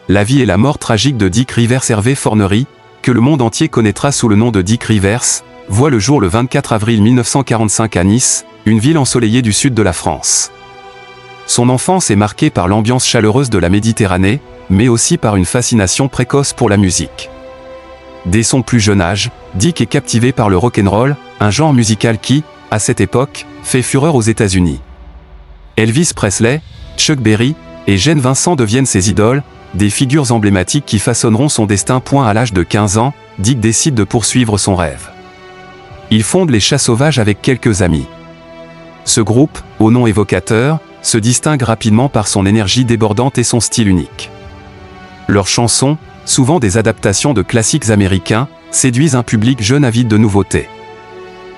la vie et la mort tragique de Dick Rivers. Hervé Fornery, que le monde entier connaîtra sous le nom de Dick Rivers, voit le jour le 24 avril 1945 à Nice, une ville ensoleillée du sud de la France. Son enfance est marquée par l'ambiance chaleureuse de la Méditerranée, mais aussi par une fascination précoce pour la musique. Dès son plus jeune âge, Dick est captivé par le rock'n'roll, un genre musical qui, à cette époque, fait fureur aux États-Unis. Elvis Presley, Chuck Berry et Gene Vincent deviennent ses idoles, des figures emblématiques qui façonneront son destin. À l'âge de 15 ans, Dick décide de poursuivre son rêve. Il fonde les Chats Sauvages avec quelques amis. Ce groupe, au nom évocateur, se distingue rapidement par son énergie débordante et son style unique. Leurs chansons, souvent des adaptations de classiques américains, séduisent un public jeune avide de nouveautés.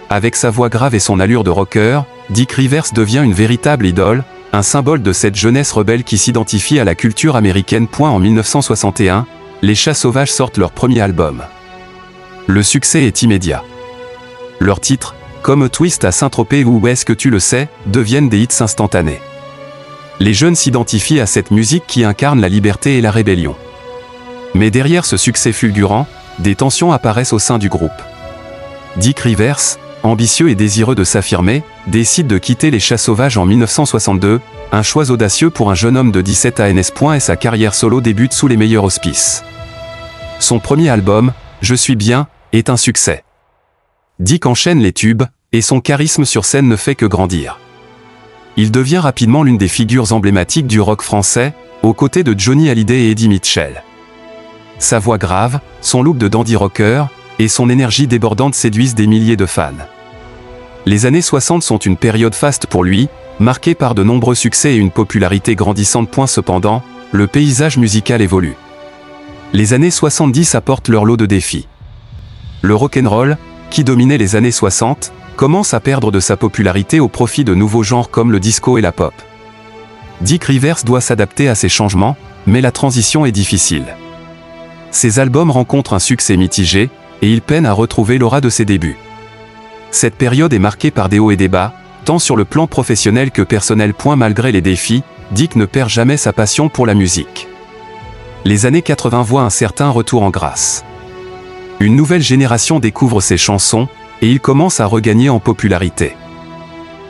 Avec sa voix grave et son allure de rocker, Dick Rivers devient une véritable idole, un symbole de cette jeunesse rebelle qui s'identifie à la culture américaine. En 1961, les Chats Sauvages sortent leur premier album. Le succès est immédiat. Leurs titres, comme A Twist à Saint-Tropez ou Est-ce que tu le sais, deviennent des hits instantanés. Les jeunes s'identifient à cette musique qui incarne la liberté et la rébellion. Mais derrière ce succès fulgurant, des tensions apparaissent au sein du groupe. Dick Rivers, ambitieux et désireux de s'affirmer, décide de quitter les Chats Sauvages en 1962, un choix audacieux pour un jeune homme de 17 ans. Et sa carrière solo débute sous les meilleurs auspices. Son premier album, Je suis bien, est un succès. Dick enchaîne les tubes, et son charisme sur scène ne fait que grandir. Il devient rapidement l'une des figures emblématiques du rock français, aux côtés de Johnny Hallyday et Eddie Mitchell. Sa voix grave, son look de dandy rocker, et son énergie débordante séduisent des milliers de fans. Les années 60 sont une période faste pour lui, marquée par de nombreux succès et une popularité grandissante. Cependant, le paysage musical évolue. Les années 70 apportent leur lot de défis. Le rock'n'roll, qui dominait les années 60, commence à perdre de sa popularité au profit de nouveaux genres comme le disco et la pop. Dick Rivers doit s'adapter à ces changements, mais la transition est difficile. Ses albums rencontrent un succès mitigé, et il peine à retrouver l'aura de ses débuts. Cette période est marquée par des hauts et des bas, tant sur le plan professionnel que personnel. Malgré les défis, Dick ne perd jamais sa passion pour la musique. Les années 80 voient un certain retour en grâce. Une nouvelle génération découvre ses chansons, et il commence à regagner en popularité.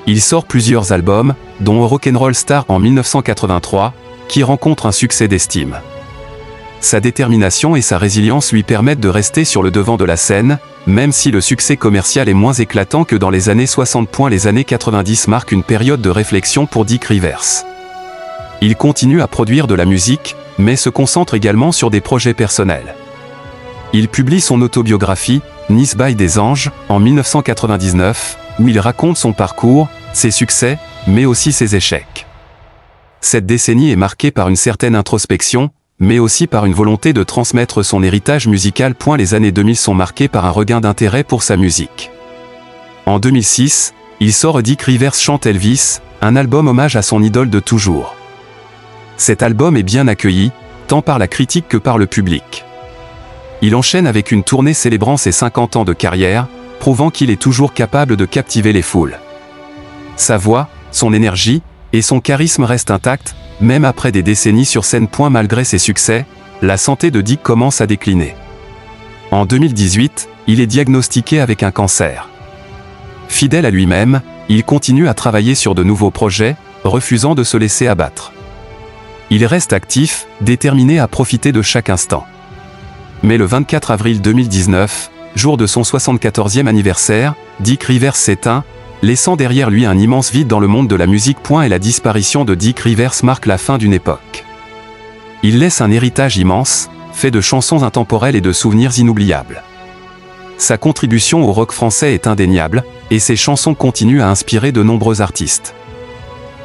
Il sort plusieurs albums, dont Rock'n'Roll Star en 1983, qui rencontre un succès d'estime. Sa détermination et sa résilience lui permettent de rester sur le devant de la scène, même si le succès commercial est moins éclatant que dans les années 60. Les années 90 marquent une période de réflexion pour Dick Rivers. Il continue à produire de la musique, mais se concentre également sur des projets personnels. Il publie son autobiographie, Nice by des Anges, en 1999, où il raconte son parcours, ses succès, mais aussi ses échecs. Cette décennie est marquée par une certaine introspection, mais aussi par une volonté de transmettre son héritage musical. Les années 2000 sont marquées par un regain d'intérêt pour sa musique. En 2006, il sort Dick Rivers chante Elvis, un album hommage à son idole de toujours. Cet album est bien accueilli, tant par la critique que par le public. Il enchaîne avec une tournée célébrant ses 50 ans de carrière, prouvant qu'il est toujours capable de captiver les foules. Sa voix, son énergie et son charisme restent intacts, même après des décennies sur scène. Malgré ses succès, la santé de Dick commence à décliner. En 2018, il est diagnostiqué avec un cancer. Fidèle à lui-même, il continue à travailler sur de nouveaux projets, refusant de se laisser abattre. Il reste actif, déterminé à profiter de chaque instant. Mais le 24 avril 2019, jour de son 74e anniversaire, Dick Rivers s'éteint, laissant derrière lui un immense vide dans le monde de la musique. Et la disparition de Dick Rivers marque la fin d'une époque. Il laisse un héritage immense, fait de chansons intemporelles et de souvenirs inoubliables. Sa contribution au rock français est indéniable, et ses chansons continuent à inspirer de nombreux artistes.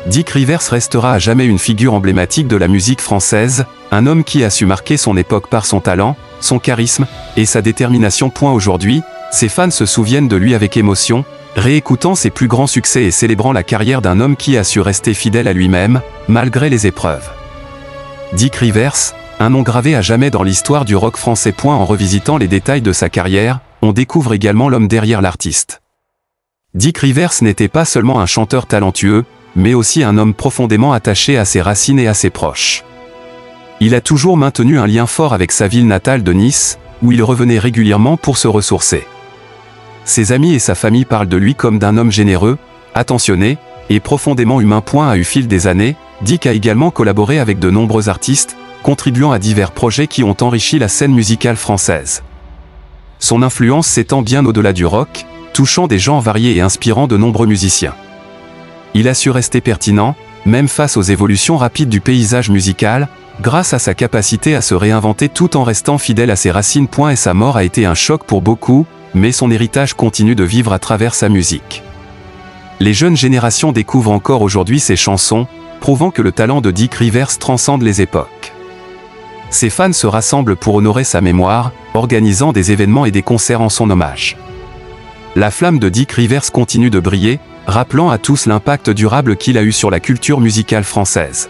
Dick Rivers restera à jamais une figure emblématique de la musique française, un homme qui a su marquer son époque par son talent, son charisme, et sa détermination. Aujourd'hui, ses fans se souviennent de lui avec émotion, réécoutant ses plus grands succès et célébrant la carrière d'un homme qui a su rester fidèle à lui-même, malgré les épreuves. Dick Rivers, un nom gravé à jamais dans l'histoire du rock français. En revisitant les détails de sa carrière, on découvre également l'homme derrière l'artiste. Dick Rivers n'était pas seulement un chanteur talentueux, mais aussi un homme profondément attaché à ses racines et à ses proches. Il a toujours maintenu un lien fort avec sa ville natale de Nice, où il revenait régulièrement pour se ressourcer. Ses amis et sa famille parlent de lui comme d'un homme généreux, attentionné, et profondément humain. Au fil des années, Dick a également collaboré avec de nombreux artistes, contribuant à divers projets qui ont enrichi la scène musicale française. Son influence s'étend bien au-delà du rock, touchant des genres variés et inspirant de nombreux musiciens. Il a su rester pertinent, même face aux évolutions rapides du paysage musical, grâce à sa capacité à se réinventer tout en restant fidèle à ses racines. Et sa mort a été un choc pour beaucoup, mais son héritage continue de vivre à travers sa musique. Les jeunes générations découvrent encore aujourd'hui ses chansons, prouvant que le talent de Dick Rivers transcende les époques. Ses fans se rassemblent pour honorer sa mémoire, organisant des événements et des concerts en son hommage. La flamme de Dick Rivers continue de briller, rappelant à tous l'impact durable qu'il a eu sur la culture musicale française.